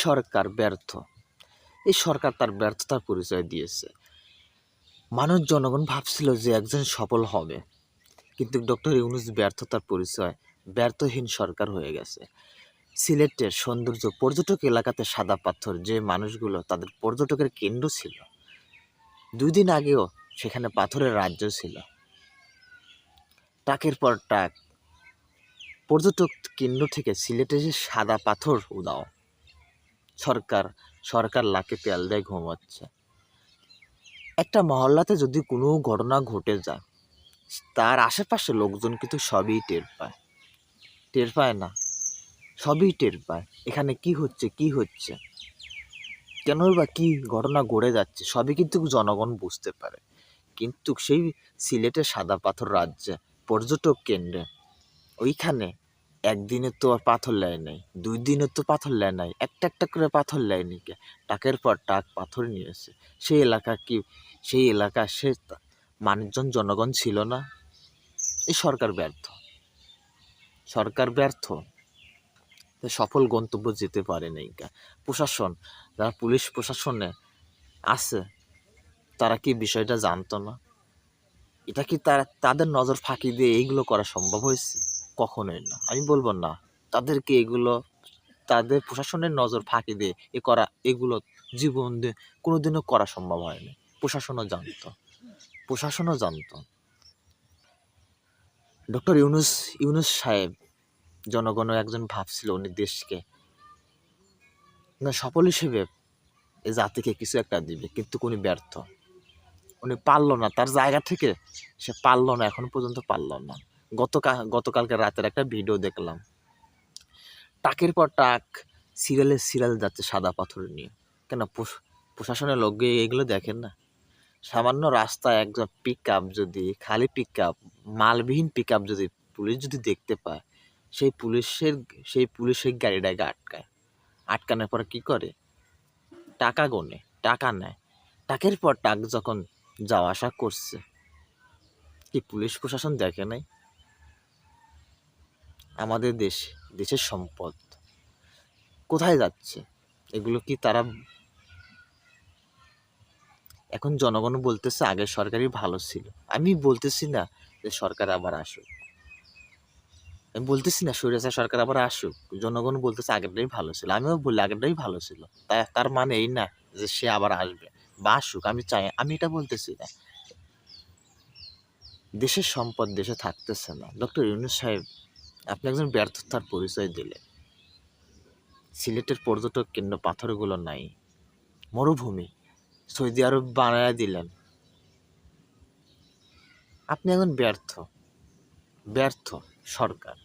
সরকার ব্যর্থ। এই সরকার তার ব্যর্থতার পরিচয় দিয়েছে। মানুষ জনগণ ভাবছিল যে একজন সফল হবে, কিন্তু ডক্টর ইউনূস ব্যর্থতার পরিচয় ব্যর্থহীন সরকার হয়ে গেছে। সিলেটের সৌন্দর্য পর্যটক এলাকাতে সাদা পাথর, যে মানুষগুলো তাদের পর্যটকের কেন্দ্র ছিল, 2 দিন আগেও সেখানে পাথরের রাজ্য ছিল। টাকের পর টাক পর্যটক কেন্দ্র থেকে সিলেটে যে সাদা পাথর উদাও। সরকার লাকে তেল দিয়ে ঘুমাচ্ছে। একটা মহল্লাতে যদি কোনো ঘটনা ঘটে যায়, তার আশেপাশে লোকজন কিন্তু সবই টের পায় না, সবই টের পায়। এখানে কি হচ্ছে কেন বা কি ঘটনা ঘটে যাচ্ছে, সবই কিন্তু জনগণ বুঝতে পারে। কিন্তু সেই সিলেটের সাদা পাথর রাজ্যে পর্যটক কেন্দ্রে, ওইখানে একদিনে তো আর পাথর লেয় নাই, 2 দিনে তো পাথর লেয় নাই, একটা করে পাথর লেয়নি কে, টাকের পর টাক পাথর নিয়েছে। সেই এলাকা সে মানুষজন জনগণ ছিল না। এই সরকার ব্যর্থ, সফল গন্তব্য যেতে পারে নাই। প্রশাসন, যারা পুলিশ প্রশাসনে আছে, তারা কি বিষয়টা জানতো না? এটা কি তাদের নজর ফাঁকি দিয়ে এইগুলো করা সম্ভব হয়েছে? কখনোই না। আমি বলবো না তাদেরকে তাদের প্রশাসনের নজর ফাঁকি দিয়ে এগুলো জীবন দিয়ে কোনোদিনও করা সম্ভব হয়নি। প্রশাসনও জানতো। ডক্টর ইউনূস সাহেব জনগণের একজন ভাবছিল উনি দেশকে সফল হিসেবে এই জাতিকে কিছু একটা দিবে, কিন্তু উনি ব্যর্থ। উনি পারল না, তার জায়গা থেকে সে পারল না, এখন পর্যন্ত পারল না। গতকালকে রাতের একটা ভিডিও দেখলাম, টাকের পর টাক সিরিয়াল যাচ্ছে সাদা পাথর নিয়ে। কেন প্রশাসনের লোক এগুলো দেখেন না? সামান্য রাস্তায় একজন খালি পিক আপ, মালবিহীন পিক আপ যদি পুলিশ যদি দেখতে পায়, সেই পুলিশের গাড়িটাকে আটকানোর পর কি করে? টাকা গোনে, টাকা নেয়। টাকের পর টাক যখন যাওয়া আসা করছে, কি পুলিশ প্রশাসন দেখে নাই? আমাদের দেশের সম্পদ কোথায় যাচ্ছে, এগুলো কি তারা? এখন জনগণ বলতেছে আগের সরকারই ভালো ছিল। আমি বলতেছি না যে সরকার আবার আসুক, আমি বলতেছি না স্বৈরাচার সরকার আবার আসুক। জনগণ বলতেছে আগেরটাই ভালো ছিল, আমিও বলি আগেরটাই ভালো ছিল। তার মানে এই না যে সে আবার আসবে বা আসুক, আমি এটা বলতেছি না। দেশের সম্পদ দেশে থাকতেছে না। ডক্টর ইউনূস সাহেব, আপনি একজন ব্যর্থতার পরিচয় দিলেন। সিলেটের পর্যটক কেন্দ্র পাথরগুলো নাই, মরুভূমি সৌদি আরব বানায় দিলেন। আপনি একজন ব্যর্থ সরকার।